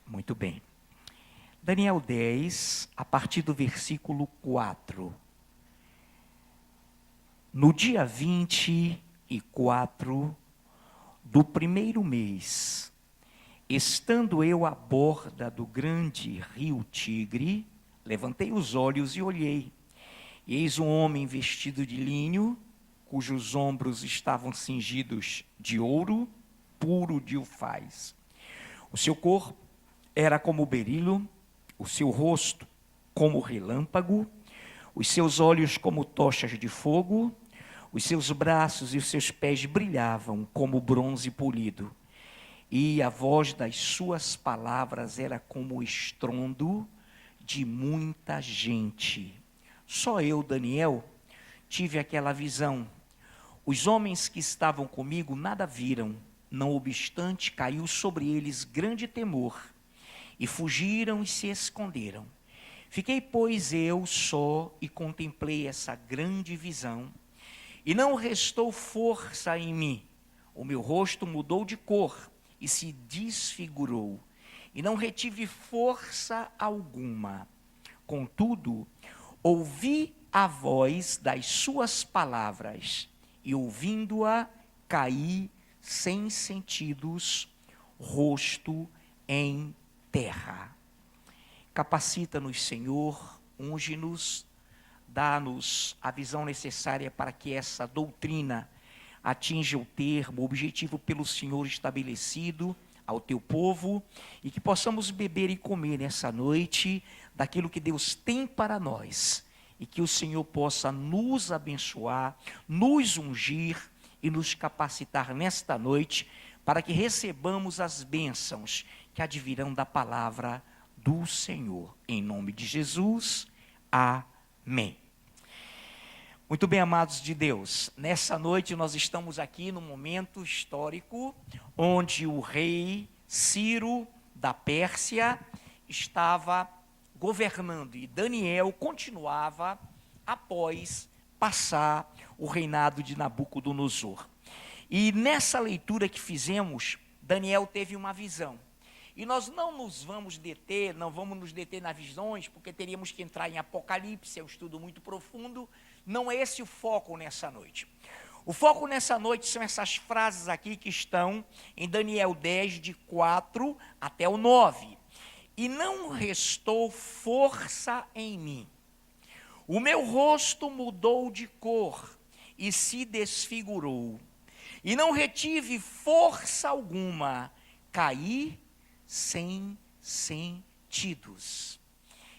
Muito bem. Daniel 10, a partir do versículo 4. No dia 24 do primeiro mês, estando eu à borda do grande rio Tigre, levantei os olhos e olhei. E eis um homem vestido de linho, cujos ombros estavam cingidos de ouro puro de ufaz. O seu corpo era como berilo, o seu rosto como relâmpago, os seus olhos como tochas de fogo, os seus braços e os seus pés brilhavam como bronze polido. E a voz das suas palavras era como o estrondo de muita gente. Só eu, Daniel, tive aquela visão. Os homens que estavam comigo nada viram, não obstante caiu sobre eles grande temor, e fugiram e se esconderam. Fiquei, pois, eu só e contemplei essa grande visão, e não restou força em mim. O meu rosto mudou de cor e se desfigurou, e não retive força alguma. Contudo, ouvi a voz das suas palavras, e ouvindo-a, caí sem sentidos, rosto em terra. Capacita-nos, Senhor, unge-nos, dá-nos a visão necessária para que essa doutrina atinja o termo, o objetivo pelo Senhor estabelecido ao teu povo, e que possamos beber e comer nessa noite daquilo que Deus tem para nós, e que o Senhor possa nos abençoar, nos ungir e nos capacitar nesta noite, para que recebamos as bênçãos que advirão da palavra do Senhor. Em nome de Jesus, amém. Muito bem, amados de Deus, nessa noite nós estamos aqui num momento histórico, onde o rei Ciro da Pérsia estava governando, e Daniel continuava após passar o reinado de Nabucodonosor. E nessa leitura que fizemos, Daniel teve uma visão. E nós não vamos nos deter nas visões, porque teríamos que entrar em Apocalipse, é um estudo muito profundo. Não é esse o foco nessa noite. O foco nessa noite são essas frases aqui que estão em Daniel 10, de 4 até o 9. E não restou força em mim. O meu rosto mudou de cor e se desfigurou. E não retive força alguma, caí sem sentidos.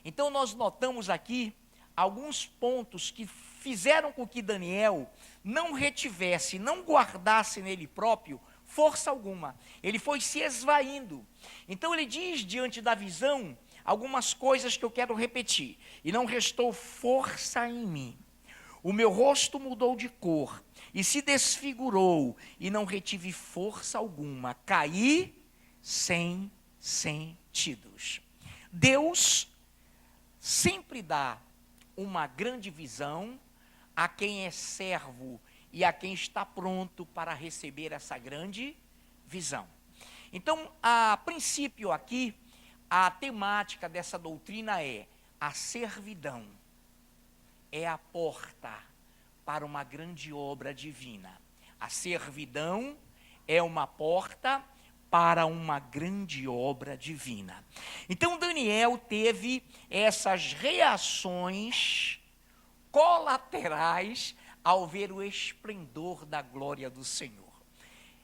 Então nós notamos aqui alguns pontos que fizeram com que Daniel não retivesse, não guardasse nele próprio força alguma. Ele foi se esvaindo. Então ele diz diante da visão algumas coisas que eu quero repetir. E não restou força em mim. O meu rosto mudou de cor e se desfigurou, e não retive força alguma. Caí sem sentidos. Deus sempre dá uma grande visão a quem é servo e a quem está pronto para receber essa grande visão. Então, a princípio aqui, a temática dessa doutrina é a servidão. É a porta para uma grande obra divina. A servidão é uma porta para uma grande obra divina. Então Daniel teve essas reações colaterais ao ver o esplendor da glória do Senhor.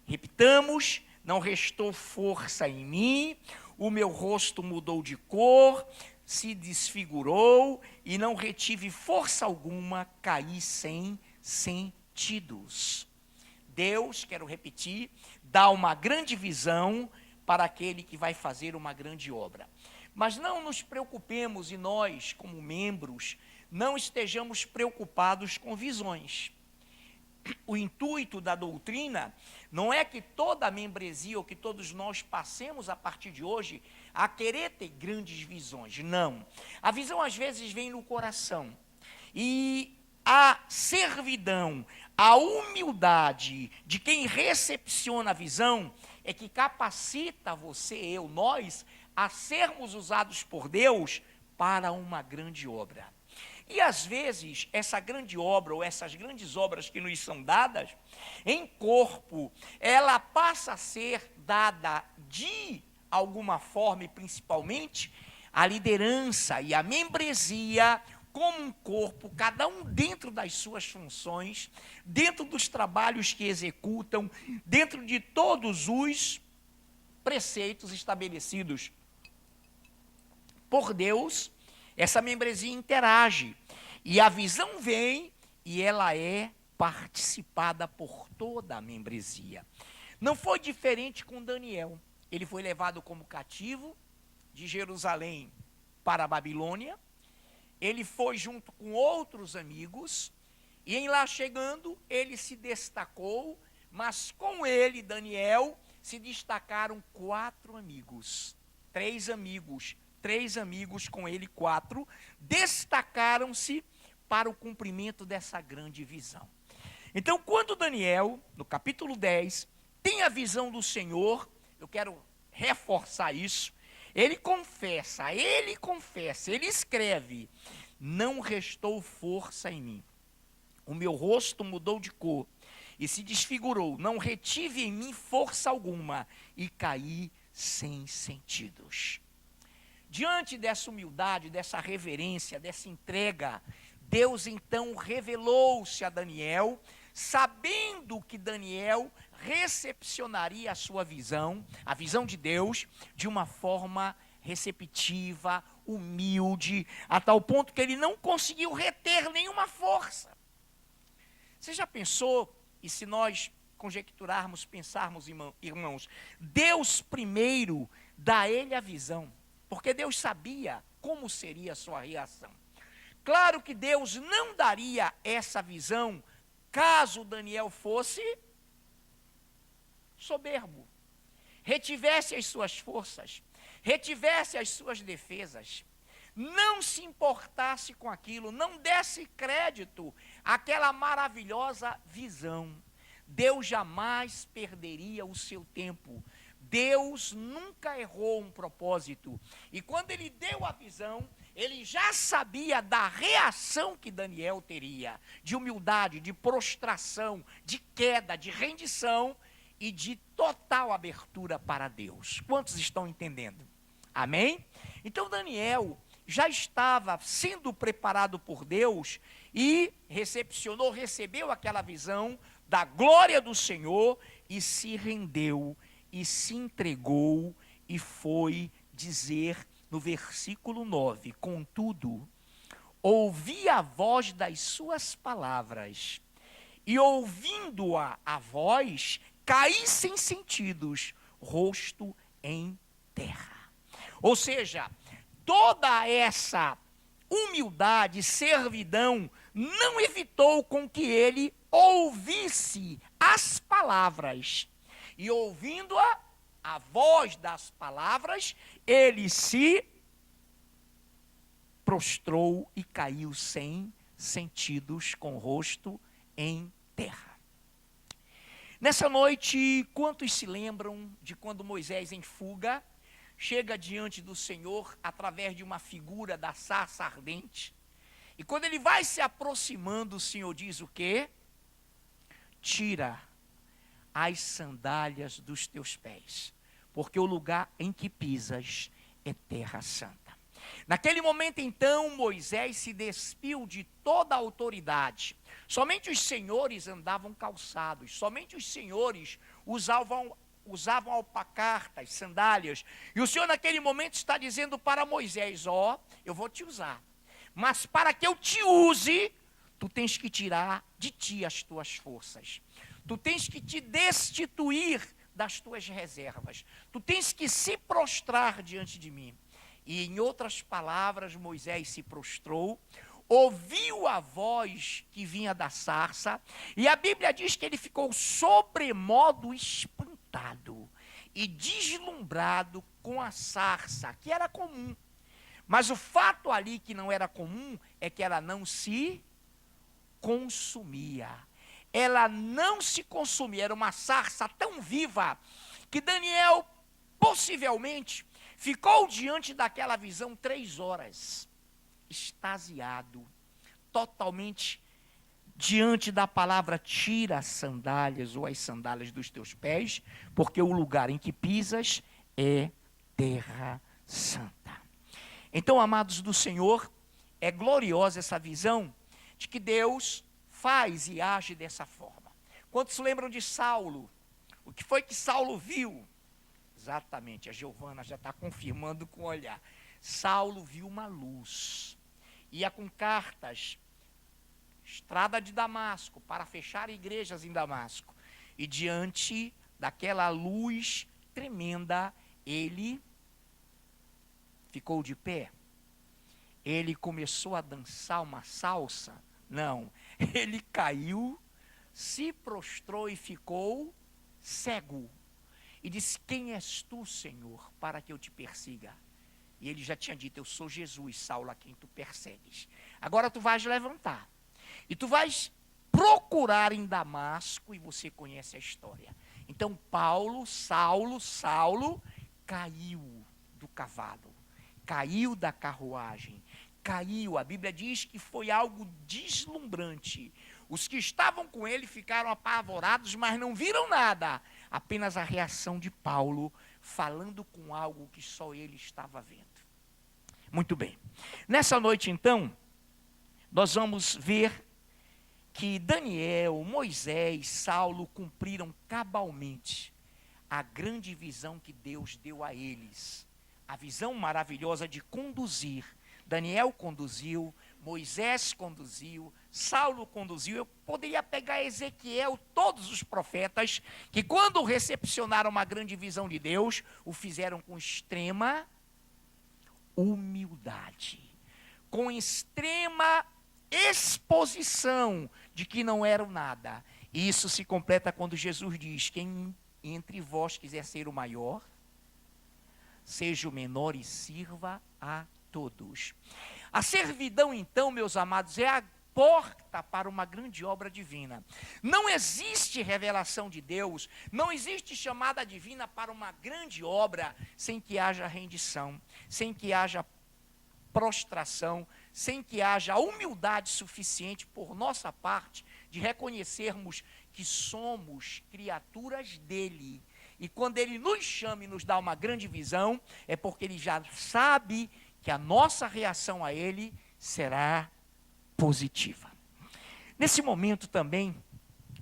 Repitamos, não restou força em mim, o meu rosto mudou de cor, se desfigurou e não retive força alguma, caí sem sentidos. Deus, quero repetir, dá uma grande visão para aquele que vai fazer uma grande obra. Mas não nos preocupemos, e nós, como membros, não estejamos preocupados com visões. O intuito da doutrina não é que toda a membresia ou que todos nós passemos a partir de hoje a querer ter grandes visões. Não. A visão às vezes vem no coração. E a servidão, a humildade de quem recepciona a visão é que capacita você, nós, a sermos usados por Deus para uma grande obra. E às vezes, essa grande obra, ou essas grandes obras que nos são dadas, em corpo, ela passa a ser dada de alguma forma, e principalmente, a liderança e a membresia, como um corpo, cada um dentro das suas funções, dentro dos trabalhos que executam, dentro de todos os preceitos estabelecidos por Deus. Essa membresia interage, e a visão vem e ela é participada por toda a membresia. Não foi diferente com Daniel. Ele foi levado como cativo de Jerusalém para a Babilônia. Ele foi junto com outros amigos, e em lá chegando, ele se destacou, mas com ele, Daniel, se destacaram 4 amigos, 3 amigos com ele, 4, destacaram-se para o cumprimento dessa grande visão. Então, quando Daniel, no capítulo 10, tem a visão do Senhor, eu quero reforçar isso, ele confessa, ele escreve: não restou força em mim, o meu rosto mudou de cor e se desfigurou, não retive em mim força alguma e caí sem sentidos. Diante dessa humildade, dessa reverência, dessa entrega, Deus então revelou-se a Daniel, sabendo que Daniel recepcionaria a sua visão, a visão de Deus, de uma forma receptiva, humilde, a tal ponto que ele não conseguiu reter nenhuma força. Você já pensou, e se nós conjecturarmos, pensarmos, irmãos, Deus primeiro dá a ele a visão, porque Deus sabia como seria a sua reação. Claro que Deus não daria essa visão caso Daniel fosse soberbo, retivesse as suas forças, retivesse as suas defesas, não se importasse com aquilo, não desse crédito àquela maravilhosa visão. Deus jamais perderia o seu tempo. Deus nunca errou um propósito. E quando ele deu a visão, ele já sabia da reação que Daniel teria, de humildade, de prostração, de queda, de rendição e de total abertura para Deus. Quantos estão entendendo? Amém? Então Daniel já estava sendo preparado por Deus e recebeu aquela visão da glória do Senhor e se rendeu e se entregou e foi dizer no versículo 9: contudo, ouvi a voz das suas palavras e ouvindo-a a voz, caí sem sentidos, rosto em terra. Ou seja, toda essa humildade, servidão, não evitou com que ele ouvisse as palavras. E ouvindo a voz das palavras, ele se prostrou e caiu sem sentidos, com o rosto em terra. Nessa noite, quantos se lembram de quando Moisés, em fuga, chega diante do Senhor através de uma figura da sarça ardente? E quando ele vai se aproximando, o Senhor diz o quê? Tira as sandálias dos teus pés, porque o lugar em que pisas é terra santa. Naquele momento, então, Moisés se despiu de toda a autoridade. Somente os senhores andavam calçados, somente os senhores usavam alpacartas, sandálias. E o Senhor naquele momento está dizendo para Moisés: ó, eu vou te usar, mas para que eu te use, tu tens que tirar de ti as tuas forças. Tu tens que te destituir das tuas reservas. Tu tens que se prostrar diante de mim. E em outras palavras, Moisés se prostrou, ouviu a voz que vinha da sarça, e a Bíblia diz que ele ficou sobremodo espantado e deslumbrado com a sarça, que era comum. Mas o fato ali que não era comum é que ela não se consumia. Ela não se consumia, era uma sarça tão viva que Daniel, possivelmente, Ficou diante daquela visão 3 horas, extasiado, totalmente diante da palavra: tira as sandálias ou as sandálias dos teus pés, porque o lugar em que pisas é terra santa. Então, amados do Senhor, é gloriosa essa visão de que Deus faz e age dessa forma. Quantos lembram de Saulo? O que foi que Saulo viu? Exatamente, a Giovana já está confirmando com o olhar. Saulo viu uma luz, ia com cartas, estrada de Damasco, para fechar igrejas em Damasco. E diante daquela luz tremenda, ele ficou de pé. Ele começou a dançar uma salsa? Não, ele caiu, se prostrou e ficou cego. E disse: quem és tu, Senhor, para que eu te persiga? E ele já tinha dito: eu sou Jesus, Saulo, a quem tu persegues. Agora tu vais levantar e tu vais procurar em Damasco, e você conhece a história. Então Saulo caiu do cavalo, caiu da carruagem, caiu. A Bíblia diz que foi algo deslumbrante. Os que estavam com ele ficaram apavorados, mas não viram nada. Apenas a reação de Paulo, falando com algo que só ele estava vendo. Muito bem. Nessa noite, então, nós vamos ver que Daniel, Moisés, Saulo cumpriram cabalmente a grande visão que Deus deu a eles. A visão maravilhosa de conduzir. Daniel conduziu, Moisés conduziu, Saulo conduziu. Eu poderia pegar Ezequiel, todos os profetas, que quando recepcionaram uma grande visão de Deus, o fizeram com extrema humildade, com extrema exposição de que não eram nada. E isso se completa quando Jesus diz: quem entre vós quiser ser o maior, seja o menor e sirva a todos. A servidão, então, meus amados, é a porta para uma grande obra divina. Não existe revelação de Deus, não existe chamada divina para uma grande obra sem que haja rendição, sem que haja prostração, sem que haja humildade suficiente por nossa parte de reconhecermos que somos criaturas dele. E quando ele nos chama e nos dá uma grande visão, é porque ele já sabe que a nossa reação a ele será positiva. Nesse momento também,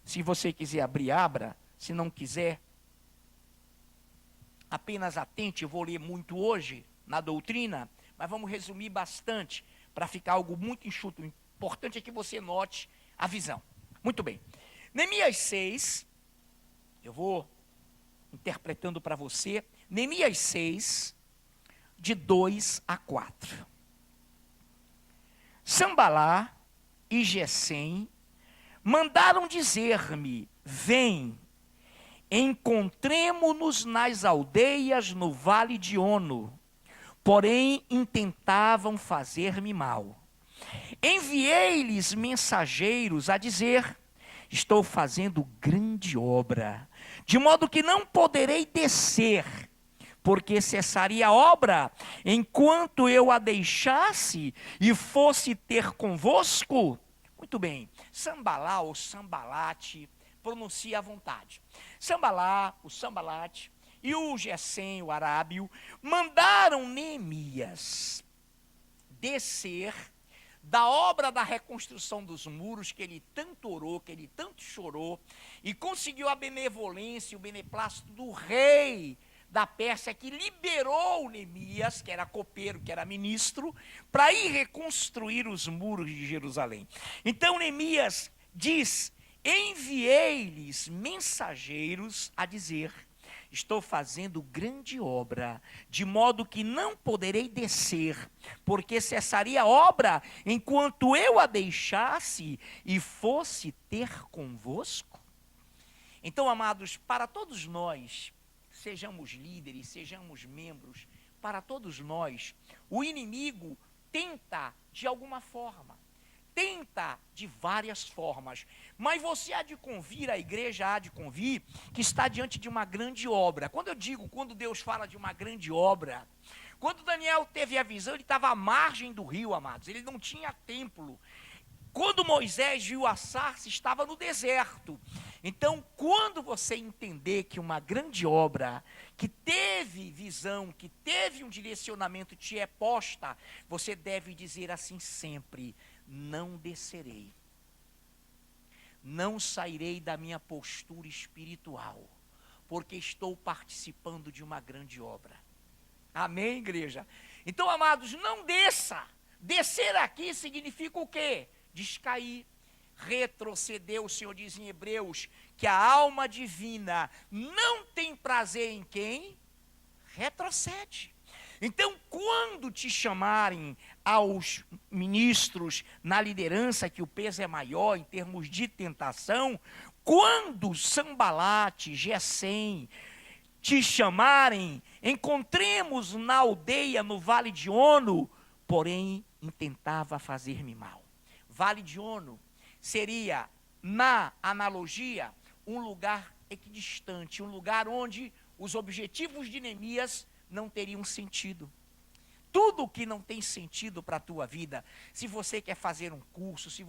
se você quiser abrir, abra. Se não quiser, apenas atente. Eu vou ler muito hoje na doutrina, mas vamos resumir bastante para ficar algo muito enxuto. O importante é que você note a visão. Muito bem. Neemias 6, eu vou interpretando para você. Neemias 6, de 2 a 4. Sambalá e Gesem mandaram dizer-me: vem, encontremo-nos nas aldeias no vale de Ono. Porém, intentavam fazer-me mal. Enviei-lhes mensageiros a dizer: estou fazendo grande obra, de modo que não poderei descer, porque cessaria a obra enquanto eu a deixasse e fosse ter convosco. Muito bem, Sambalá ou Sambalate, pronuncia à vontade. Sambalá, o Sambalate, e o Gesem, o arábio, mandaram Neemias descer da obra da reconstrução dos muros, que ele tanto orou, que ele tanto chorou, e conseguiu a benevolência e o beneplácito do rei da Pérsia, que liberou Neemias, que era copeiro, que era ministro, para ir reconstruir os muros de Jerusalém. Então Neemias diz: enviei-lhes mensageiros a dizer: estou fazendo grande obra, de modo que não poderei descer, porque cessaria a obra enquanto eu a deixasse e fosse ter convosco. Então, amados, para todos nós, sejamos líderes, sejamos membros, para todos nós, o inimigo tenta, de alguma forma, tenta de várias formas, mas você há de convir, a igreja há de convir, que está diante de uma grande obra. Quando Deus fala de uma grande obra, quando Daniel teve a visão, ele estava à margem do rio, amados, ele não tinha templo. Quando Moisés viu a sarça, estava no deserto. Então, quando você entender que uma grande obra, que teve visão, que teve um direcionamento, te é posta, você deve dizer assim sempre: não descerei, não sairei da minha postura espiritual, porque estou participando de uma grande obra. Amém, igreja? Então, amados, não desça. Descer aqui significa o quê? Descair, retroceder. O Senhor diz em Hebreus que a alma divina não tem prazer em quem retrocede. Então, quando te chamarem aos ministros na liderança, que o peso é maior em termos de tentação, quando Sambalate, Gesem te chamarem, encontremos na aldeia, no Vale de Ono, porém intentava fazer-me mal. Vale de Ono seria, na analogia, um lugar equidistante, um lugar onde os objetivos de Neemias não teriam sentido. Tudo que não tem sentido para a tua vida, se você quer fazer um curso, se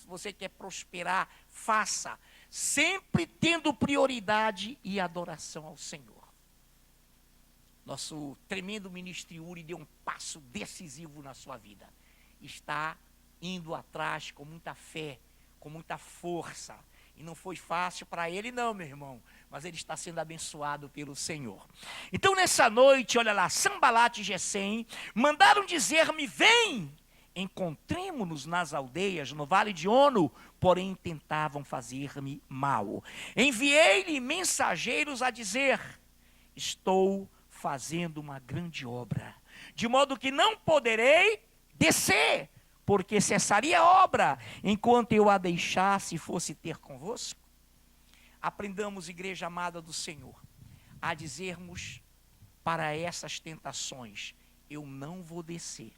você quer prosperar, faça, sempre tendo prioridade e adoração ao Senhor. Nosso tremendo ministro Yuri deu um passo decisivo na sua vida. Está indo atrás com muita fé, com muita força. E não foi fácil para ele não, meu irmão, mas ele está sendo abençoado pelo Senhor. Então nessa noite, olha lá, Sambalate e Gesem mandaram dizer-me: vem, encontremo-nos nas aldeias, no Vale de Ono, porém tentavam fazer-me mal. Enviei-lhe mensageiros a dizer: estou fazendo uma grande obra, de modo que não poderei descer, porque cessaria a obra, enquanto eu a deixasse e fosse ter convosco. Aprendamos, igreja amada do Senhor, a dizermos para essas tentações: eu não vou descer.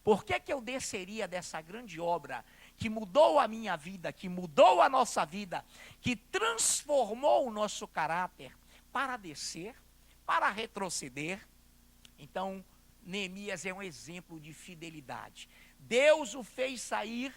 Por que eu desceria dessa grande obra, que mudou a minha vida, que mudou a nossa vida, que transformou o nosso caráter, para descer, para retroceder? Então, Neemias é um exemplo de fidelidade. Deus o fez sair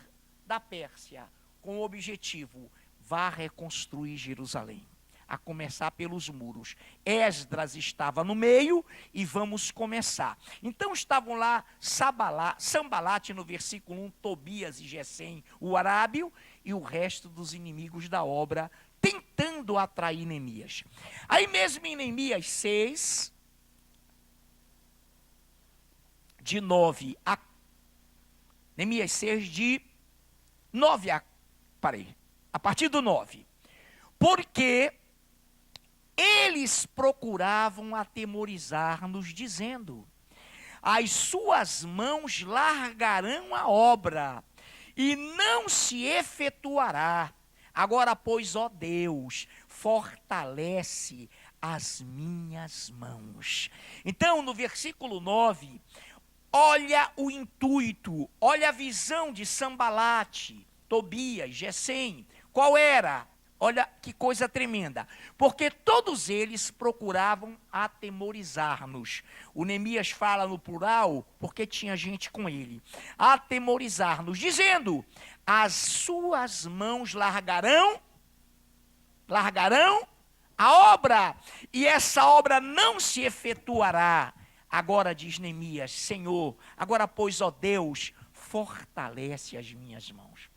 da Pérsia com o objetivo: vá reconstruir Jerusalém, a começar pelos muros. Esdras estava no meio e vamos começar. Então estavam lá Sambalate no versículo 1, Tobias e Gesem, o arábio, e o resto dos inimigos da obra, tentando atrair Neemias. Aí mesmo em Neemias 6, de 9 a Neemias 6, de 9 a... a partir do 9. Porque eles procuravam atemorizar-nos, dizendo: as suas mãos largarão a obra, e não se efetuará. Agora, pois, ó Deus, fortalece as minhas mãos. Então, no versículo 9... olha o intuito, olha a visão de Sambalate, Tobias, Gesem. Qual era? Olha que coisa tremenda. Porque todos eles procuravam atemorizar-nos. O Neemias fala no plural, porque tinha gente com ele. Atemorizar-nos, dizendo: as suas mãos largarão a obra, e essa obra não se efetuará. Agora diz Neemias: Senhor, agora pois, ó Deus, fortalece as minhas mãos.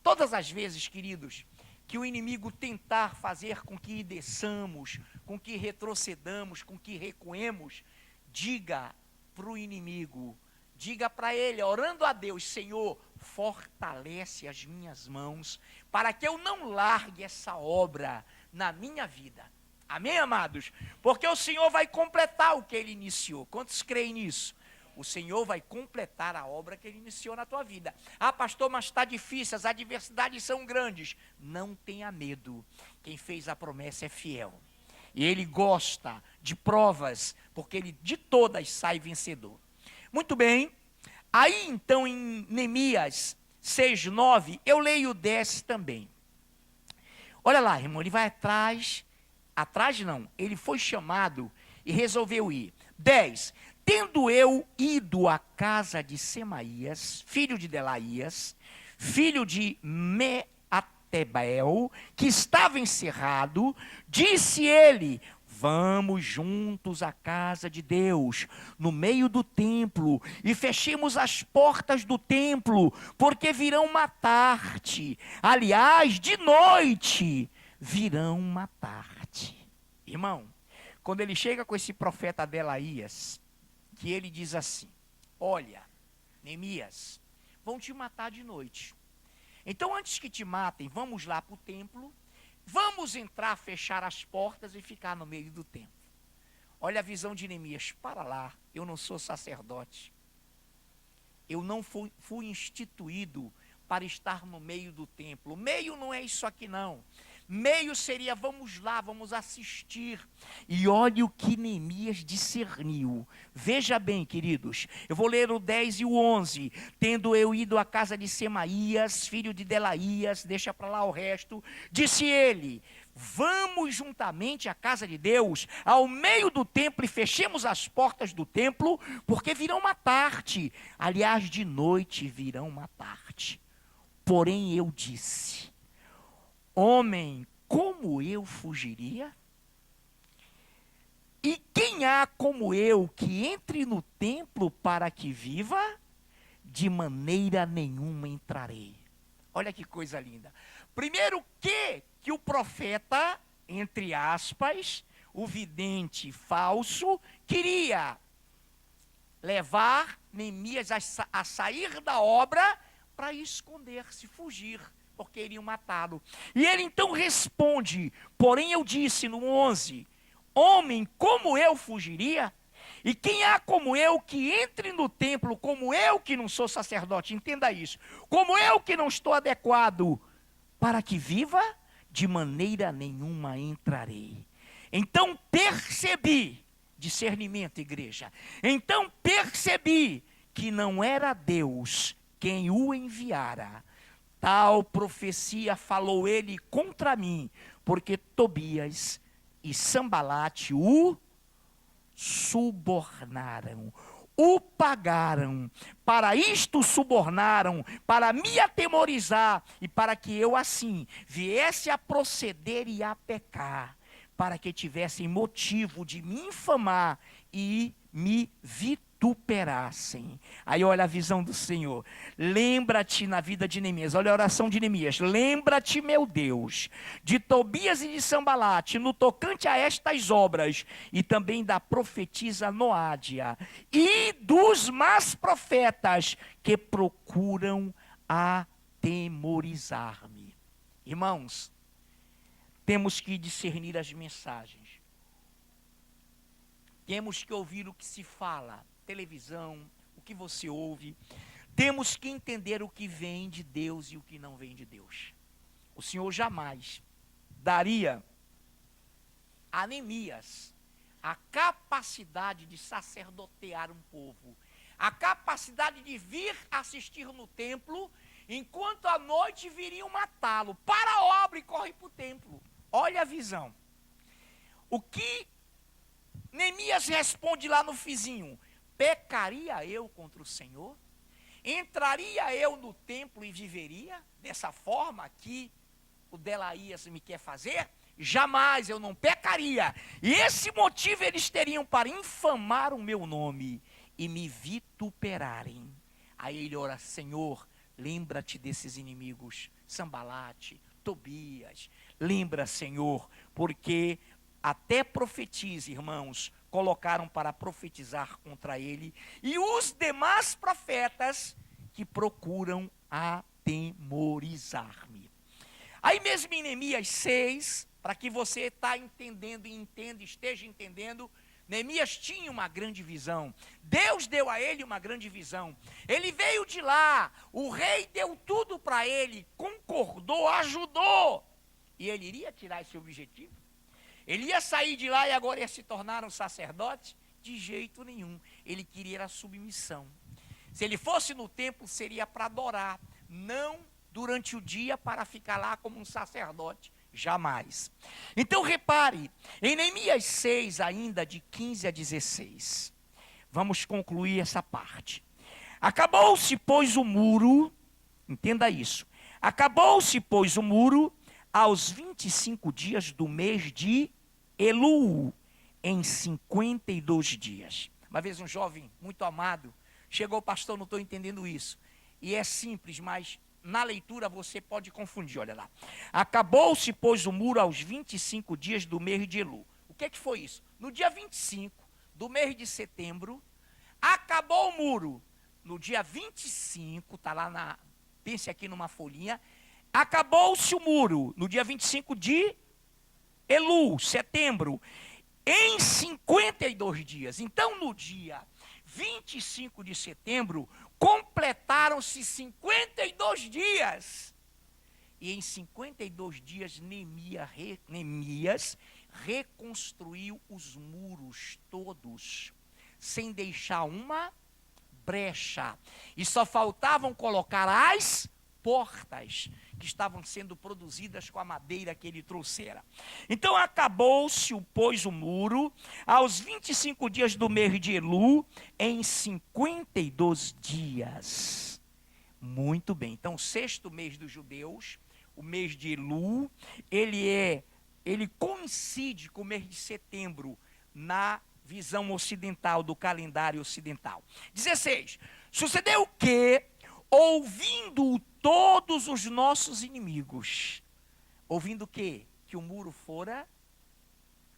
Todas as vezes, queridos, que o inimigo tentar fazer com que desçamos, com que retrocedamos, com que recuemos, diga para o inimigo, diga para ele, orando a Deus: Senhor, fortalece as minhas mãos, para que eu não largue essa obra na minha vida. Amém, amados? Porque o Senhor vai completar o que Ele iniciou. Quantos creem nisso? O Senhor vai completar a obra que Ele iniciou na tua vida. Ah, pastor, mas está difícil, as adversidades são grandes. Não tenha medo. Quem fez a promessa é fiel. E Ele gosta de provas, porque Ele de todas sai vencedor. Muito bem. Aí então em Neemias 6, 9, eu leio 10 também. Olha lá, irmão, ele vai atrás não, ele foi chamado e resolveu ir. 10, tendo eu ido à casa de Semaías, filho de Delaías, filho de Meatebel, que estava encerrado, disse ele: vamos juntos à casa de Deus, no meio do templo, e fechemos as portas do templo, porque virão matar-te. Aliás, de noite virão matar-te. Irmão, quando ele chega com esse profeta Delaías, que ele diz assim: olha, Neemias, vão te matar de noite. Então, antes que te matem, vamos lá para o templo. Vamos entrar, fechar as portas e ficar no meio do templo. Olha a visão de Neemias. Para lá, eu não sou sacerdote. Eu não fui instituído para estar no meio do templo. Meio não é isso aqui não. Meio seria, vamos lá, vamos assistir. E olha o que Neemias discerniu. Veja bem, queridos, eu vou ler o 10 e o 11. Tendo eu ido à casa de Semaías, filho de Delaías, deixa para lá o resto, disse ele: vamos juntamente à casa de Deus, ao meio do templo, e fechemos as portas do templo, porque virão matar-te. Aliás, de noite virão matar-te. Porém eu disse: homem, como eu fugiria? E quem há como eu que entre no templo para que viva? De maneira nenhuma entrarei. Olha que coisa linda. Primeiro que o profeta, entre aspas, o vidente falso, queria levar Neemias a sair da obra para esconder-se, fugir, porque iriam matá-lo. E ele então responde: porém eu disse no 11, homem, como eu fugiria? E quem há como eu que entre no templo, como eu que não sou sacerdote, entenda isso, como eu que não estou adequado para que viva? De maneira nenhuma entrarei. Então percebi, discernimento, igreja, então percebi que não era Deus quem o enviara. Tal profecia falou ele contra mim, porque Tobias e Sambalate o subornaram, o pagaram, para isto subornaram, para me atemorizar, e para que eu assim viesse a proceder e a pecar, para que tivessem motivo de me infamar e me vituperassem. Aí olha a visão do Senhor. Lembra-te na vida de Neemias, olha a oração de Neemias: lembra-te, meu Deus, de Tobias e de Sambalate, no tocante a estas obras, e também da profetisa Noádia, e dos más profetas que procuram atemorizar-me. Irmãos, temos que discernir as mensagens. Temos que ouvir o que se fala, televisão, o que você ouve. Temos que entender o que vem de Deus e o que não vem de Deus. O Senhor jamais daria a Neemias a capacidade de sacerdotear um povo, a capacidade de vir assistir no templo, enquanto à noite viriam matá-lo. Para a obra e corre para o templo. Olha a visão. O que Neemias responde lá no fizinho: pecaria eu contra o Senhor? Entraria eu no templo e viveria dessa forma que o Delaías me quer fazer? Jamais, eu não pecaria. E esse motivo eles teriam para infamar o meu nome e me vituperarem. Aí ele ora: Senhor, lembra-te desses inimigos, Sambalate, Tobias. Lembra, Senhor, porque até profetiza, irmãos, colocaram para profetizar contra ele, e os demais profetas que procuram atemorizar-me. Aí mesmo em Neemias 6, para que você está entendendo e entenda, esteja entendendo, Neemias tinha uma grande visão. Deus deu a ele uma grande visão. Ele veio de lá, o rei deu tudo para ele, concordou, ajudou, e ele iria tirar esse objetivo? Ele ia sair de lá e agora ia se tornar um sacerdote? De jeito nenhum. Ele queria a submissão. Se ele fosse no templo, seria para adorar. não durante o dia para ficar lá como um sacerdote, jamais. Então repare, em Neemias 6, ainda de 15 a 16, vamos concluir essa parte. Acabou-se, pois, o muro, entenda isso, acabou-se, pois, o muro aos 25 dias do mês de Elul, em 52 dias. Uma vez um jovem muito amado chegou, pastor, não estou entendendo isso. E é simples, mas na leitura você pode confundir, olha lá. Acabou-se, pois, o muro aos 25 dias do mês de Elul. O que foi isso? No dia 25 do mês de setembro, acabou o muro. No dia 25, está lá pense aqui numa folhinha, acabou-se o muro, no dia 25 de Elul, setembro, em 52 dias. Então, no dia 25 de setembro, completaram-se 52 dias. E em 52 dias, Neemias reconstruiu os muros todos, sem deixar uma brecha. E só faltavam colocar as portas que estavam sendo produzidas com a madeira que ele trouxera. Então acabou-se, pois, o muro aos 25 dias do mês de Elul, em 52 dias. Muito bem. Então, o sexto mês dos judeus, o mês de Elul, ele coincide com o mês de setembro na visão ocidental, do calendário ocidental. 16. Sucedeu que, ouvindo todos os nossos inimigos, ouvindo o quê? Que o muro fora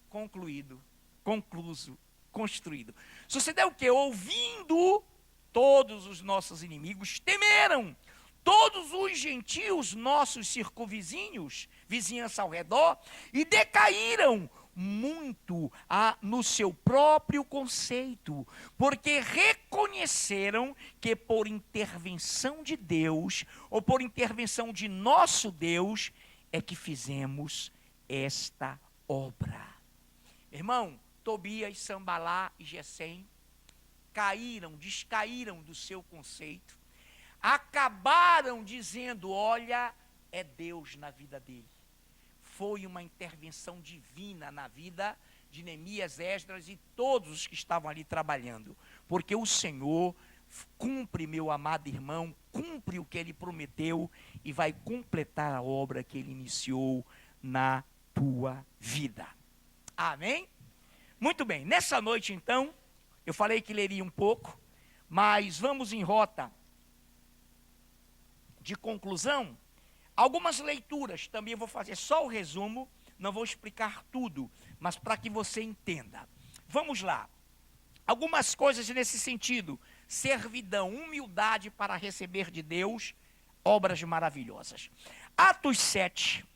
concluso, construído. Sucedeu o quê? Ouvindo todos os nossos inimigos, temeram todos os gentios, nossos circunvizinhos, vizinhança ao redor, e decaíram muito no seu próprio conceito, porque reconheceram que por intervenção de Deus, ou por intervenção de nosso Deus, é que fizemos esta obra. Irmão, Tobias, Sambalá e Gesem descaíram do seu conceito, acabaram dizendo, olha, é Deus na vida dele. Foi uma intervenção divina na vida de Neemias, Esdras e todos os que estavam ali trabalhando. Porque o Senhor cumpre, meu amado irmão, cumpre o que Ele prometeu e vai completar a obra que Ele iniciou na tua vida. Amém? Muito bem, nessa noite então, eu falei que leria um pouco, mas vamos em rota de conclusão. Algumas leituras, também vou fazer só o resumo, não vou explicar tudo, mas para que você entenda. Vamos lá. Algumas coisas nesse sentido: servidão, humildade para receber de Deus obras maravilhosas. Atos 7,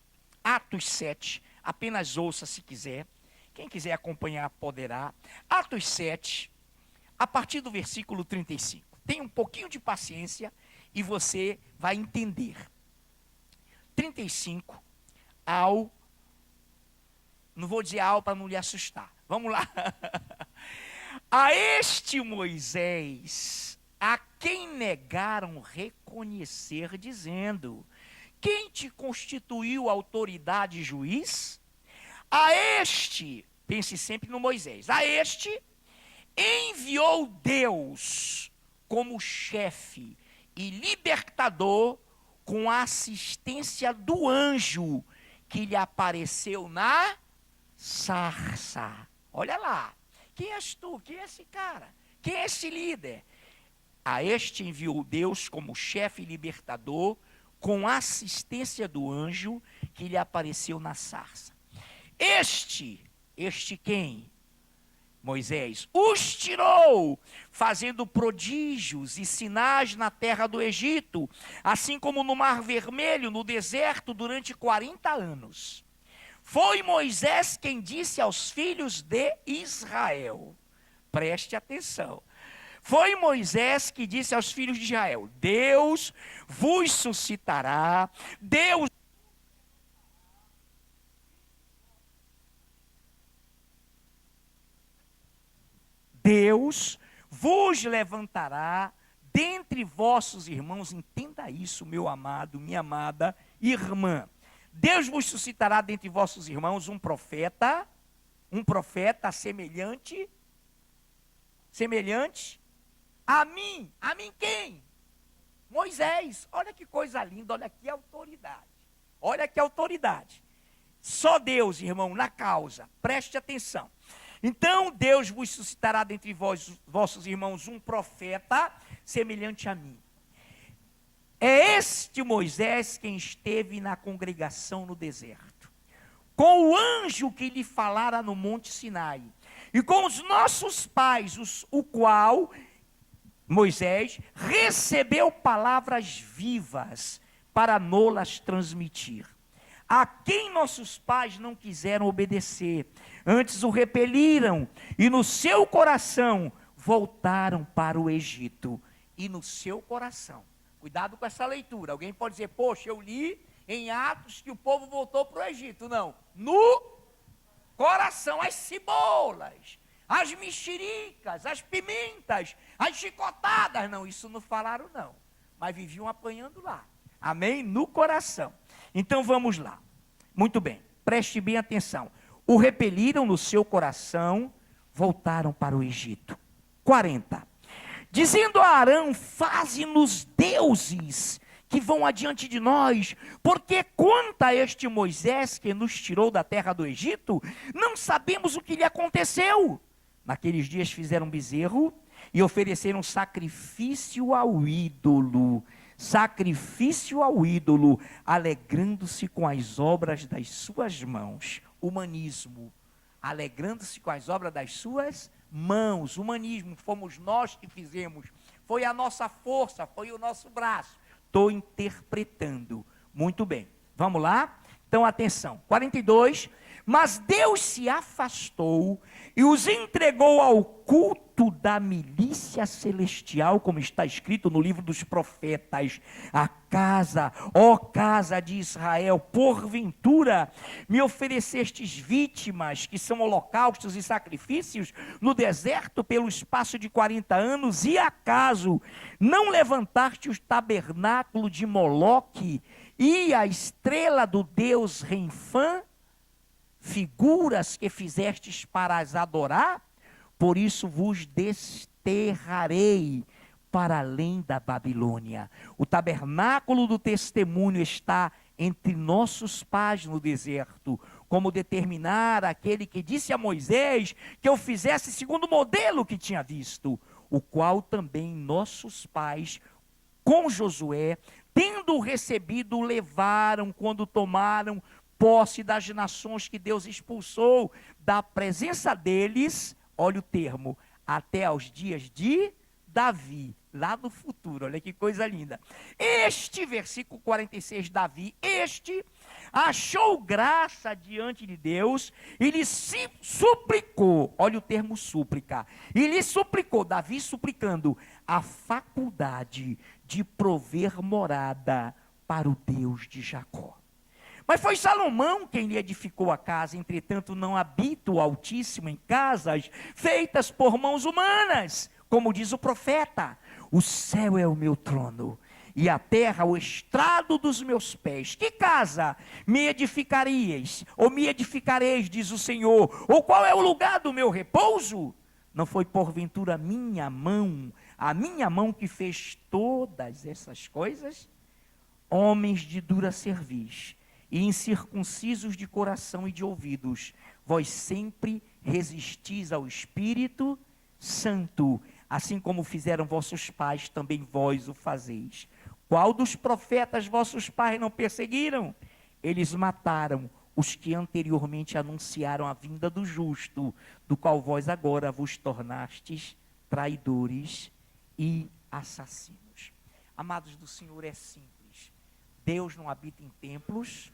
apenas ouça se quiser. Quem quiser acompanhar poderá. Atos 7, a partir do versículo 35. Tenha um pouquinho de paciência e você vai entender. 35 não vou dizer para não lhe assustar. Vamos lá. A este Moisés, a quem negaram reconhecer, dizendo: quem te constituiu autoridade e juiz? A este, pense sempre no Moisés, a este enviou Deus como chefe e libertador, com a assistência do anjo que lhe apareceu na sarça. Olha lá, quem és tu? Quem é esse cara? Quem é esse líder? A este enviou Deus como chefe e libertador, com a assistência do anjo que lhe apareceu na sarça. Este quem? Moisés os tirou, fazendo prodígios e sinais na terra do Egito, assim como no Mar Vermelho, no deserto, durante 40 anos. Foi Moisés quem disse aos filhos de Israel, preste atenção, foi Moisés que disse aos filhos de Israel: Deus vos suscitará, Deus vos levantará dentre vossos irmãos, entenda isso, meu amado, minha amada irmã. Deus vos suscitará dentre vossos irmãos um profeta semelhante a mim. A mim quem? Moisés. Olha que coisa linda, olha que autoridade. Olha que autoridade. Só Deus, irmão, na causa. Preste atenção. Então Deus vos suscitará dentre vossos irmãos um profeta semelhante a mim. É este Moisés quem esteve na congregação no deserto, com o anjo que lhe falara no monte Sinai, e com os nossos pais, o qual Moisés recebeu palavras vivas para nolas transmitir, a quem nossos pais não quiseram obedecer, antes o repeliram, e no seu coração voltaram para o Egito. E no seu coração, cuidado com essa leitura, alguém pode dizer, poxa, eu li em Atos que o povo voltou para o Egito. Não, no coração, as cebolas, as mexericas, as pimentas, as chicotadas, não, isso não falaram não, mas viviam apanhando lá, amém? No coração. Então vamos lá, muito bem, preste bem atenção. O repeliram no seu coração, voltaram para o Egito. 40. Dizendo a Arão, faze-nos deuses que vão adiante de nós, porque quanto a este Moisés que nos tirou da terra do Egito, não sabemos o que lhe aconteceu. Naqueles dias fizeram um bezerro e ofereceram sacrifício ao ídolo, alegrando-se com as obras das suas mãos. Humanismo, alegrando-se com as obras das suas mãos. Humanismo, fomos nós que fizemos, foi a nossa força, foi o nosso braço. Estou interpretando, muito bem, vamos lá? Então atenção, 42, mas Deus se afastou e os entregou ao culto da milícia celestial, como está escrito no livro dos profetas. A casa, ó casa de Israel, porventura me oferecestes vítimas, que são holocaustos e sacrifícios, no deserto pelo espaço de 40 anos, e acaso não levantaste o tabernáculo de Moloque e a estrela do deus Renfã, figuras que fizestes para as adorar? Por isso vos desterrarei para além da Babilônia. O tabernáculo do testemunho está entre nossos pais no deserto, como determinara aquele que disse a Moisés que eu fizesse segundo o modelo que tinha visto, o qual também nossos pais, com Josué, tendo recebido, levaram quando tomaram posse das nações que Deus expulsou da presença deles, olha o termo, até aos dias de Davi, lá no futuro, olha que coisa linda. Este, versículo 46, Davi, achou graça diante de Deus, e lhe se suplicou, olha o termo súplica, e lhe suplicou, Davi suplicando, a faculdade de prover morada para o Deus de Jacó. Mas foi Salomão quem lhe edificou a casa, entretanto não habita o Altíssimo em casas feitas por mãos humanas, como diz o profeta, o céu é o meu trono, e a terra o estrado dos meus pés. Que casa me edificareis, ou me edificareis, diz o Senhor, ou qual é o lugar do meu repouso? Não foi porventura a minha mão que fez todas essas coisas? Homens de dura cerviz, e incircuncisos de coração e de ouvidos, vós sempre resistis ao Espírito Santo, assim como fizeram vossos pais, também vós o fazeis. Qual dos profetas vossos pais não perseguiram? Eles mataram os que anteriormente anunciaram a vinda do justo, do qual vós agora vos tornastes traidores e assassinos. Amados do Senhor, é simples. Deus não habita em templos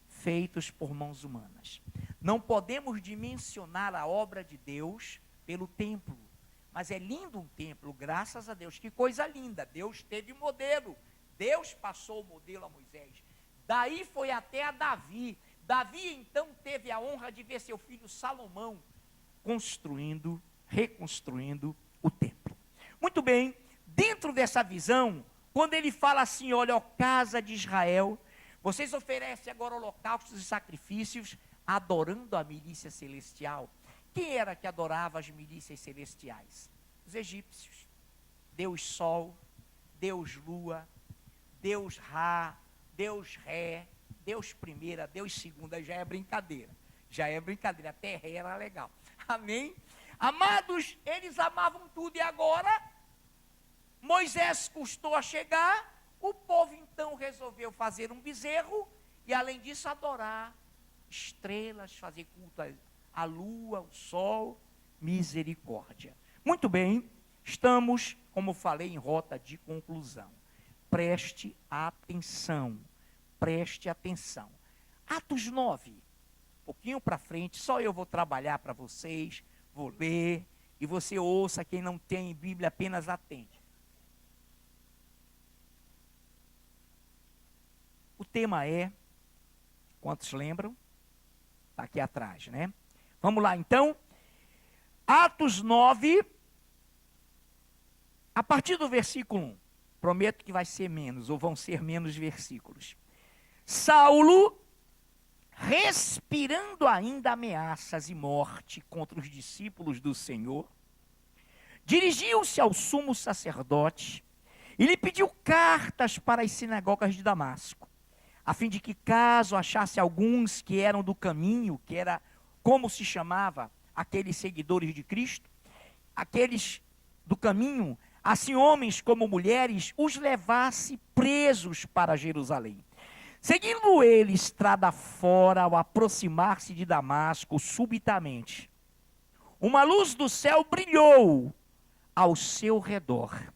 feitos por mãos humanas. Não podemos dimensionar a obra de Deus pelo templo, mas é lindo um templo, graças a Deus, que coisa linda, Deus teve modelo, Deus passou o modelo a Moisés, daí foi até a Davi então teve a honra de ver seu filho Salomão reconstruindo o templo. Muito bem, dentro dessa visão, quando ele fala assim, olha, ó casa de Israel, vocês oferecem agora holocaustos e sacrifícios, adorando a milícia celestial. Quem era que adorava as milícias celestiais? Os egípcios. Deus Sol, Deus Lua, Deus Ra, Deus Ré, Deus Primeira, Deus Segunda, já é brincadeira. Já é brincadeira, até Ré era legal. Amém? Amados, eles amavam tudo e agora Moisés custou a chegar, o povo então resolveu fazer um bezerro e além disso adorar estrelas, fazer culto à lua, ao sol, misericórdia. Muito bem, estamos, como falei, em rota de conclusão. Preste atenção, preste atenção. Atos 9, um pouquinho para frente, só eu vou trabalhar para vocês, vou ler, e você ouça, quem não tem Bíblia apenas atende. O tema é, quantos lembram? Está aqui atrás, né? Vamos lá então, Atos 9, a partir do versículo 1, prometo que vai ser menos, ou vão ser menos versículos. Saulo, respirando ainda ameaças e morte contra os discípulos do Senhor, dirigiu-se ao sumo sacerdote e lhe pediu cartas para as sinagogas de Damasco, a fim de que, caso achasse alguns que eram do caminho, que era como se chamava aqueles seguidores de Cristo, aqueles do caminho, assim homens como mulheres, os levasse presos para Jerusalém. Seguindo ele estrada fora, ao aproximar-se de Damasco, subitamente, uma luz do céu brilhou ao seu redor.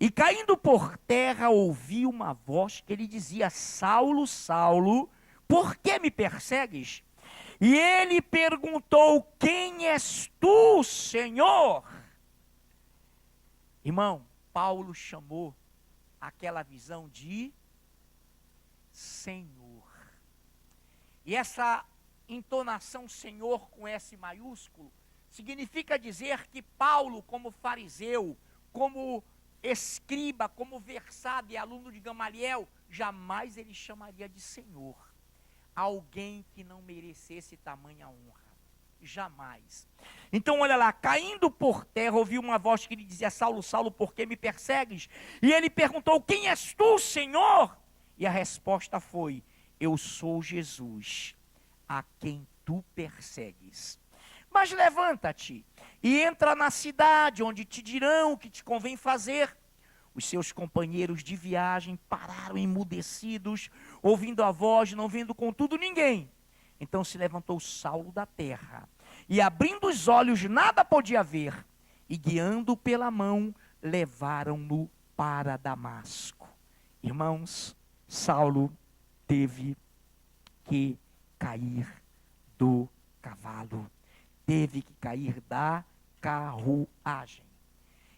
E caindo por terra, ouviu uma voz que lhe dizia: Saulo, Saulo, por que me persegues? E ele perguntou: quem és tu, Senhor? Irmão, Paulo chamou aquela visão de Senhor. E essa entonação Senhor com S maiúsculo significa dizer que Paulo, como fariseu, como escriba, como versado e aluno de Gamaliel, jamais ele chamaria de Senhor alguém que não merecesse tamanha honra. Jamais. Então olha lá, caindo por terra, ouviu uma voz que lhe dizia: Saulo, Saulo, por que me persegues? E ele perguntou: quem és tu, Senhor? E a resposta foi: eu sou Jesus, a quem tu persegues. Mas levanta-te e entra na cidade, onde te dirão o que te convém fazer. Os seus companheiros de viagem pararam emudecidos, ouvindo a voz, não vendo contudo ninguém. Então se levantou Saulo da terra, e abrindo os olhos nada podia ver, e guiando pela mão, levaram-no para Damasco. Irmãos, Saulo teve que cair do cavalo, teve que cair da carruagem.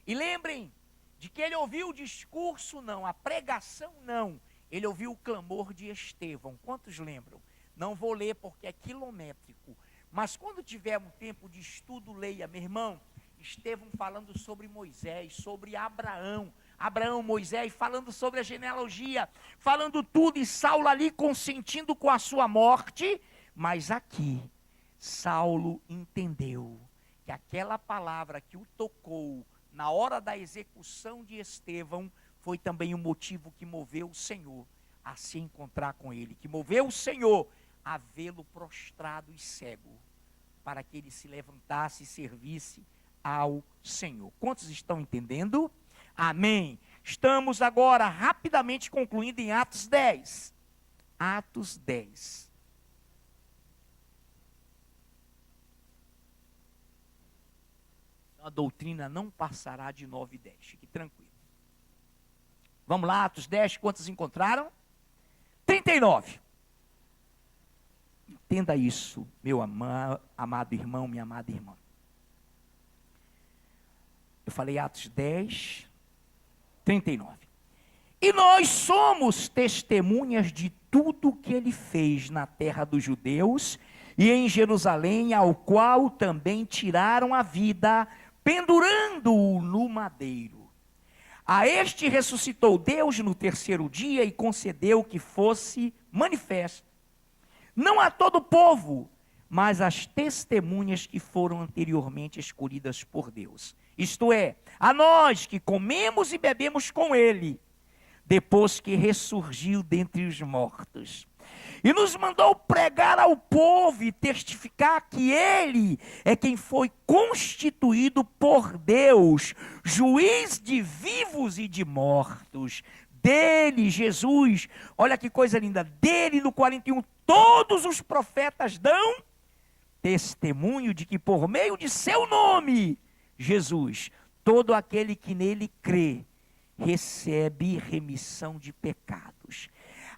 E lembrem de que ele ouviu o discurso não, a pregação não, ele ouviu o clamor de Estevão. Quantos lembram? Não vou ler porque é quilométrico, mas quando tiver um tempo de estudo, leia, meu irmão. Estevão falando sobre Moisés, sobre Abraão, Moisés, falando sobre a genealogia, falando tudo, e Saulo ali consentindo com a sua morte. Mas aqui, Saulo entendeu que aquela palavra que o tocou na hora da execução de Estevão foi também o motivo que moveu o Senhor a se encontrar com ele, que moveu o Senhor a vê-lo prostrado e cego, para que ele se levantasse e servisse ao Senhor. Quantos estão entendendo? Amém. Estamos agora rapidamente concluindo em Atos 10. Atos 10. A doutrina não passará de 9 e 10. Fique tranquilo. Vamos lá, Atos 10. Quantos encontraram? 39. Entenda isso, meu amado irmão, minha amada irmã. Eu falei Atos 10, 39. E nós somos testemunhas de tudo que ele fez na terra dos judeus e em Jerusalém, ao qual também tiraram a vida, pendurando-o no madeiro. A este ressuscitou Deus no terceiro dia e concedeu que fosse manifesto, não a todo o povo, mas às testemunhas que foram anteriormente escolhidas por Deus. Isto é, a nós que comemos e bebemos com ele, depois que ressurgiu dentre os mortos. E nos mandou pregar ao povo e testificar que ele é quem foi constituído por Deus, juiz de vivos e de mortos. Dele, Jesus, olha que coisa linda, dele no 41, todos os profetas dão testemunho de que por meio de seu nome, Jesus, todo aquele que nele crê, recebe remissão de pecados.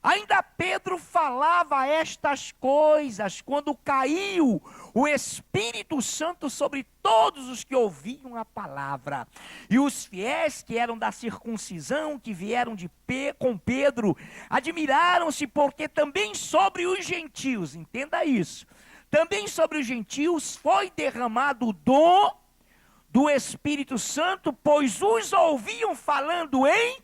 Ainda Pedro falava estas coisas quando caiu o Espírito Santo sobre todos os que ouviam a palavra. E os fiéis que eram da circuncisão, que vieram com Pedro, admiraram-se porque também sobre os gentios, entenda isso, também sobre os gentios foi derramado o dom do Espírito Santo, pois os ouviam falando em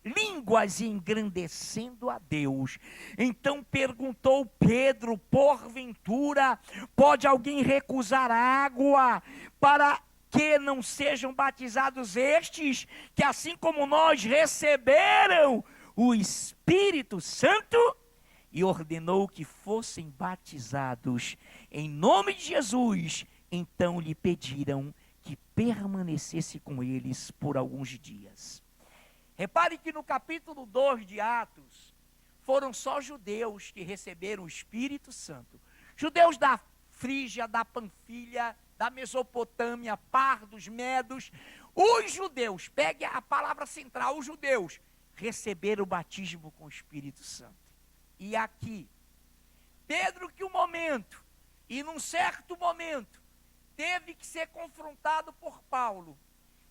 línguas e engrandecendo a Deus. Então perguntou Pedro: porventura pode alguém recusar água para que não sejam batizados estes, que assim como nós receberam o Espírito Santo? E ordenou que fossem batizados em nome de Jesus. Então lhe pediram que permanecesse com eles por alguns dias. Repare que no capítulo 2 de Atos, foram só judeus que receberam o Espírito Santo. Judeus da Frígia, da Panfilha, da Mesopotâmia, pardos, medos. Os judeus, pegue a palavra central, os judeus receberam o batismo com o Espírito Santo. E aqui, Pedro que num certo momento, teve que ser confrontado por Paulo,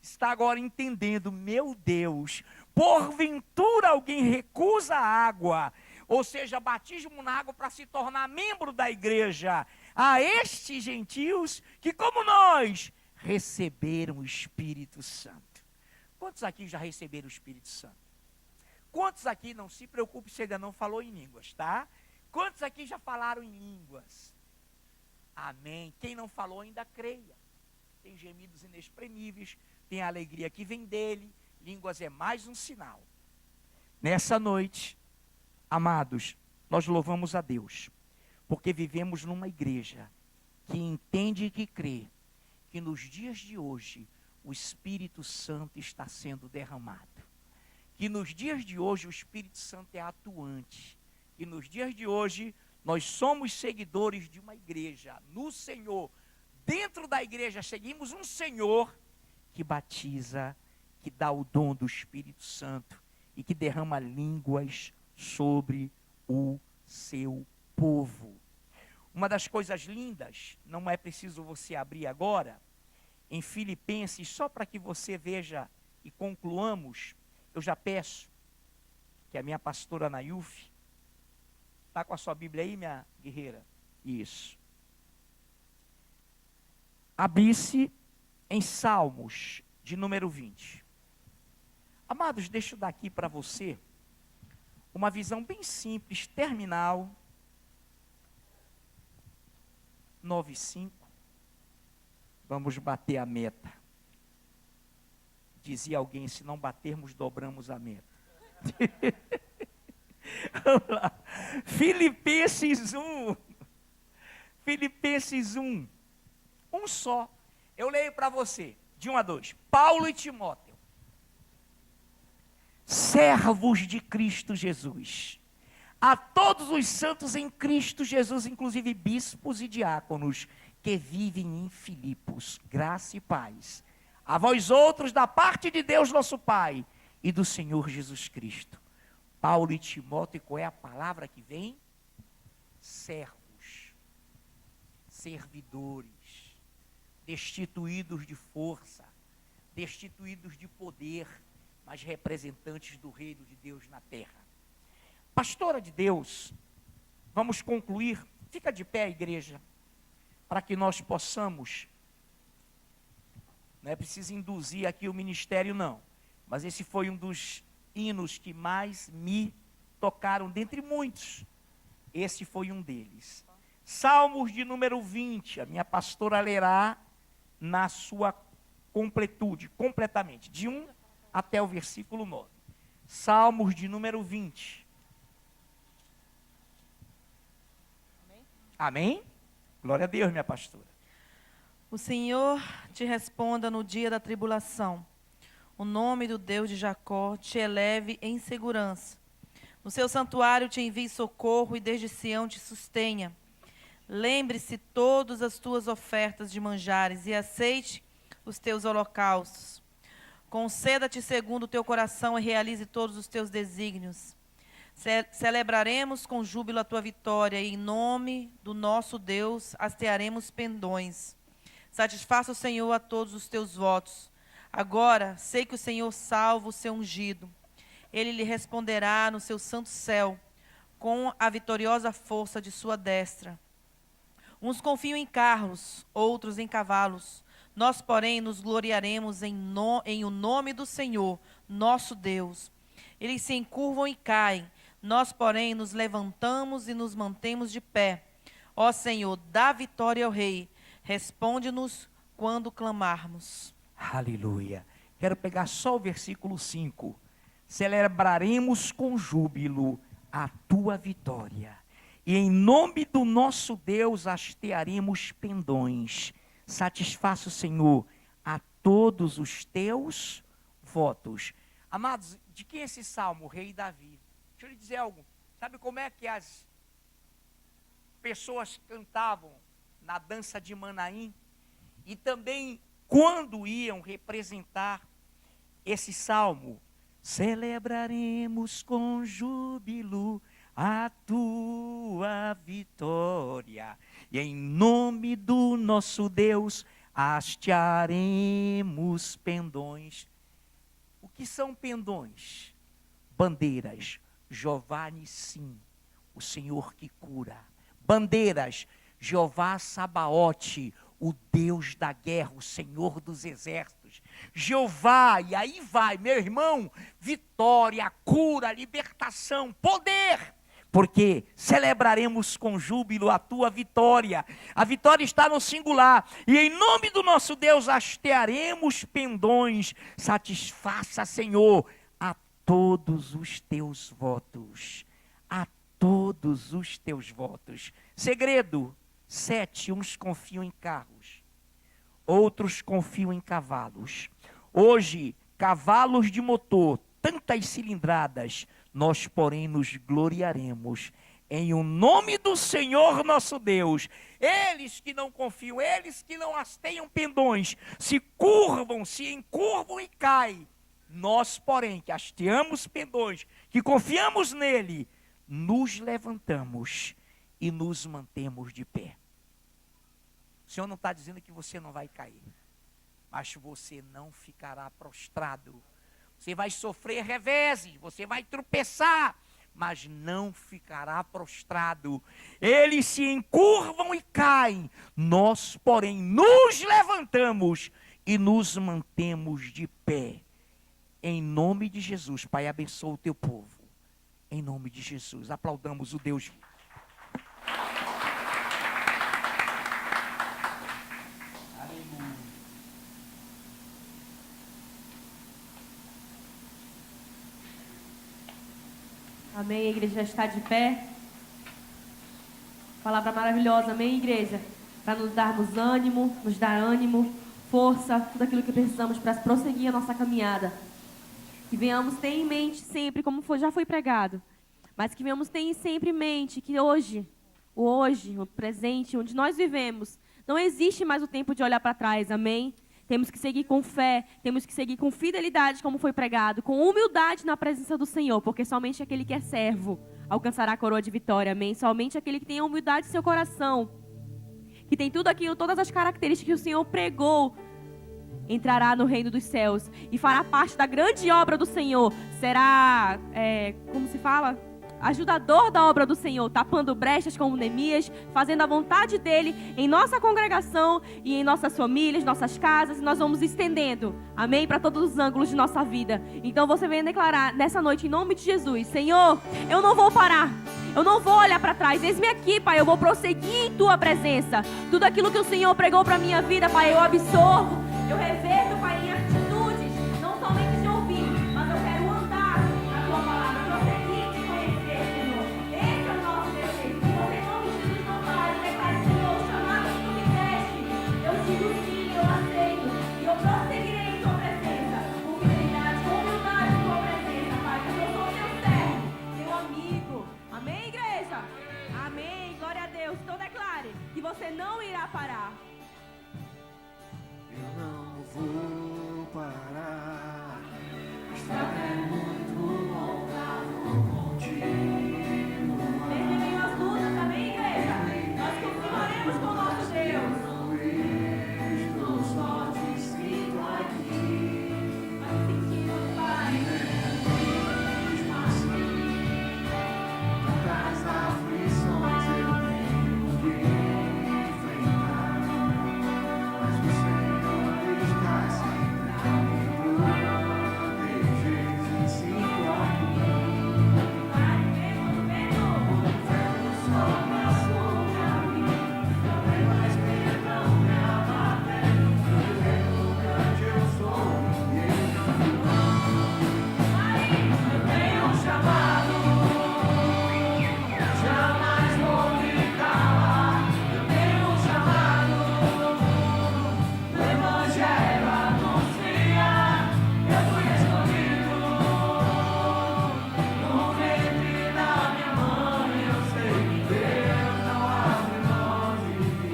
está agora entendendo: meu Deus, porventura alguém recusa a água, ou seja, batismo na água para se tornar membro da igreja, a estes gentios que, como nós, receberam o Espírito Santo. Quantos aqui já receberam o Espírito Santo? Quantos aqui, não se preocupe se ainda não falou em línguas, tá? Quantos aqui já falaram em línguas? Amém. Quem não falou ainda creia. Tem gemidos inexprimíveis, tem a alegria que vem dele. Línguas é mais um sinal. Nessa noite, amados, nós louvamos a Deus, porque vivemos numa igreja que entende e que crê que nos dias de hoje o Espírito Santo está sendo derramado. Que nos dias de hoje o Espírito Santo é atuante. Que nos dias de hoje nós somos seguidores de uma igreja no Senhor. Dentro da igreja seguimos um Senhor que batiza, que dá o dom do Espírito Santo e que derrama línguas sobre o seu povo. Uma das coisas lindas, não é preciso você abrir agora, em Filipenses, só para que você veja e concluamos, eu já peço que a minha pastora Nayuf, está com a sua Bíblia aí, minha guerreira? Isso. Abrisse em Salmos, de número 20. Amados, deixa eu dar aqui para você uma visão bem simples, terminal. 9:5. Vamos bater a meta. Dizia alguém: se não batermos, dobramos a meta. Vamos lá. Filipenses 1. Filipenses 1. Um só. Eu leio para você, de 1 a 2. Paulo e Timóteo, servos de Cristo Jesus, a todos os santos em Cristo Jesus, inclusive bispos e diáconos, que vivem em Filipos, graça e paz, a vós outros da parte de Deus nosso Pai e do Senhor Jesus Cristo. Paulo e Timóteo, qual é a palavra que vem? Servos, servidores, destituídos de força, destituídos de poder, mas representantes do reino de Deus na terra. Pastora de Deus, vamos concluir. Fica de pé, igreja, para que nós possamos, não é preciso induzir aqui o ministério não, mas esse foi um dos hinos que mais me tocaram, dentre muitos. Esse foi um deles. Salmos de número 20, a minha pastora lerá na sua completude, completamente, de 1 até o versículo 9. Salmos de número 20. Amém? Amém? Glória a Deus, minha pastora. O Senhor te responda no dia da tribulação. O nome do Deus de Jacó te eleve em segurança. No seu santuário te envie socorro e desde Sião te sustenha. Lembre-se todas as tuas ofertas de manjares e aceite os teus holocaustos. Conceda-te segundo o teu coração e realize todos os teus desígnios. Celebraremos com júbilo a tua vitória e em nome do nosso Deus hastearemos pendões. Satisfaça o Senhor a todos os teus votos. Agora sei que o Senhor salva o seu ungido. Ele lhe responderá no seu santo céu, com a vitoriosa força de sua destra. Uns confiam em carros, outros em cavalos. Nós, porém, nos gloriaremos em o nome do Senhor, nosso Deus. Eles se encurvam e caem. Nós, porém, nos levantamos e nos mantemos de pé. Ó Senhor, dá vitória ao Rei. Responde-nos quando clamarmos. Aleluia. Quero pegar só o versículo 5. Celebraremos com júbilo a tua vitória. E em nome do nosso Deus hastearemos pendões. Satisfaça o Senhor a todos os teus votos. Amados, de quem é esse salmo? O rei Davi. Deixa eu lhe dizer algo. Sabe como é que as pessoas cantavam na dança de Manaim? E também quando iam representar esse salmo, celebraremos com júbilo a tua vitória, e em nome do nosso Deus hastearemos pendões. O que são pendões? Bandeiras. Jeová Nissim, o Senhor que cura. Bandeiras. Jeová Sabaote, o Deus da guerra, o Senhor dos exércitos. Jeová, e aí vai, meu irmão, vitória, cura, libertação, poder. Porque celebraremos com júbilo a tua vitória. A vitória está no singular. E em nome do nosso Deus hastearemos pendões. Satisfaça, Senhor, a todos os teus votos. A todos os teus votos. Segredo. 7, uns confiam em carros, outros confiam em cavalos. Hoje, cavalos de motor, tantas cilindradas, nós, porém, nos gloriaremos em o nome do Senhor nosso Deus. Eles que não confiam, eles que não hasteiam pendões, se curvam, se encurvam e caem. Nós, porém, que hasteamos pendões, que confiamos nele, nos levantamos e nos mantemos de pé. O Senhor não está dizendo que você não vai cair, mas você não ficará prostrado. Você vai sofrer reveses, você vai tropeçar, mas não ficará prostrado. Eles se encurvam e caem, nós, porém, nos levantamos e nos mantemos de pé. Em nome de Jesus, Pai, abençoa o teu povo. Em nome de Jesus, aplaudamos o Deus vivo. Amém, a igreja já está de pé. Palavra maravilhosa, amém, igreja? Para nos darmos ânimo, nos dar ânimo, força, tudo aquilo que precisamos para prosseguir a nossa caminhada. Que venhamos ter em mente sempre, como já foi pregado, mas que venhamos ter sempre em mente que hoje, o presente, onde nós vivemos, não existe mais o tempo de olhar para trás, amém? Temos que seguir com fé, temos que seguir com fidelidade, como foi pregado, com humildade na presença do Senhor, porque somente aquele que é servo alcançará a coroa de vitória, amém? Somente aquele que tem a humildade em seu coração, que tem tudo aquilo, todas as características que o Senhor pregou, entrará no reino dos céus e fará parte da grande obra do Senhor. Será, como se fala? ajudador da obra do Senhor, tapando brechas como Neemias, fazendo a vontade dele em nossa congregação e em nossas famílias, nossas casas, e nós vamos estendendo, amém, para todos os ângulos de nossa vida. Então você venha declarar nessa noite, em nome de Jesus: Senhor, eu não vou parar, eu não vou olhar para trás, eis-me aqui, Pai, eu vou prosseguir em Tua presença. Tudo aquilo que o Senhor pregou para a minha vida, Pai, eu absorvo, eu reverto, Pai, em atitudes, não somente de ouvir, mas eu quero andar na Tua palavra, prosseguir te conhecer, Senhor. Esse é o nosso desejo. Se você em nome de Jesus não falar, declare: Senhor, o chamado que Tu me deste, eu digo sim, eu aceito, e eu prosseguirei em Tua presença, com fidelidade, com humildade em Tua presença, Pai, porque eu sou Teu servo, Teu amigo. Amém, igreja? Amém, glória a Deus. Então declare que você não irá parar. Eu não vou parar. A estrada é muito longa, vou continuar. Mesmo em meio às lutas, amém, igreja? Nós continuaremos com o nosso Deus. Estou só te sinto aqui. Mas sentimos, Pai. Mesmo assim, tantas aflições eu tenho que enfrentar. Mas o Senhor está sempre a me proteger. Te sinto aqui. Pai, vemos, vemos. Vendo só na sombra mim. Problemas tentam me abater. Eu lembro grande eu sou e Ele eu tenho um chamado. Jamais vou me calar. Eu tenho um chamado. O Evangelho anuncia. Eu fui escolhido. No ventre da minha mãe eu sei que Deus não abre mão de mim.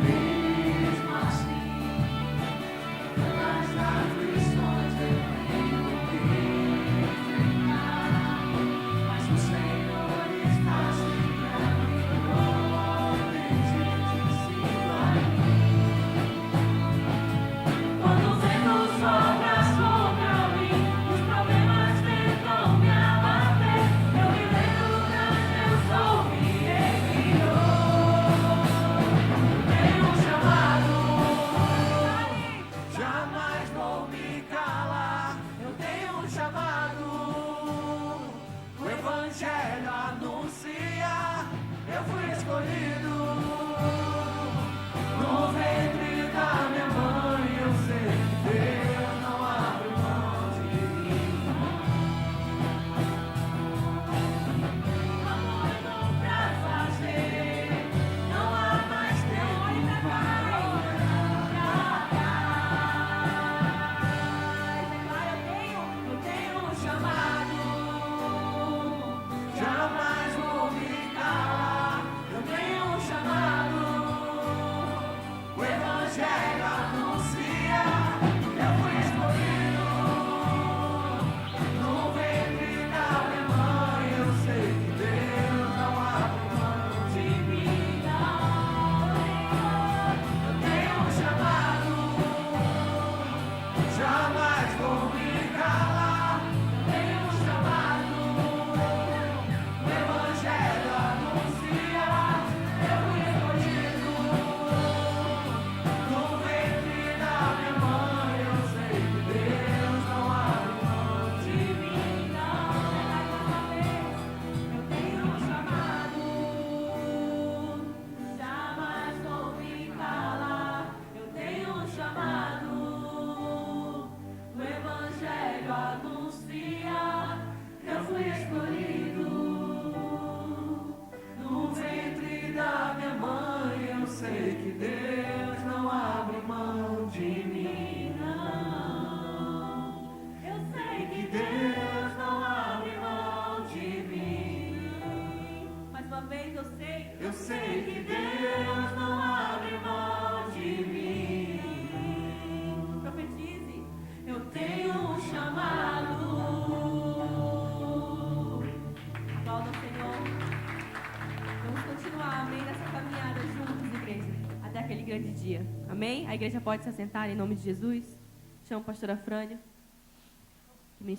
Mesmo assim, nas aflições eu tenho que enfrentar. Mas o Senhor está sempre a me proteger. Te sinto aqui. Quando o vento sopra sobre mim, os problemas tentam me abater. Eu me lembro grande eu sou e Ele criou. Tenho um chamado. Jamais vou me calar. Eu tenho um chamado. O Evangelho anuncia. Eu fui escolhido. No ventre da minha mãe eu sei que Deus não abre mão de mim. Amor não pra fazer. Não há mais tempo para eu tenho um chamado. Jamais vou me calar. Eu tenho um chamado. O Evangelho anuncia. Eu fui escolhido. No ventre da minha mãe eu sei que Deus não abre mão de mim. Eu tenho um chamado. Jamais vou me calar. Eu tenho um chamado. O Evangelho anuncia. Eu fui escolhido. No ventre da minha mãe eu sei que Deus não abre mão de mim. Eu tenho um chamado, jamais vou me calar. Eu tenho um chamado, o Evangelho anuncia. Eu fui escolhido. No ventre da minha mãe eu sei que Deus não abre mão de mim. Eu sei Que Deus não abre mão de mim. mais uma vez eu sei. Eu sei que Deus não abre mão de mim. Profetize. Eu tenho um chamado. grande dia. Amém? A igreja pode se assentar em nome de Jesus. Chamo a pastora Frânia.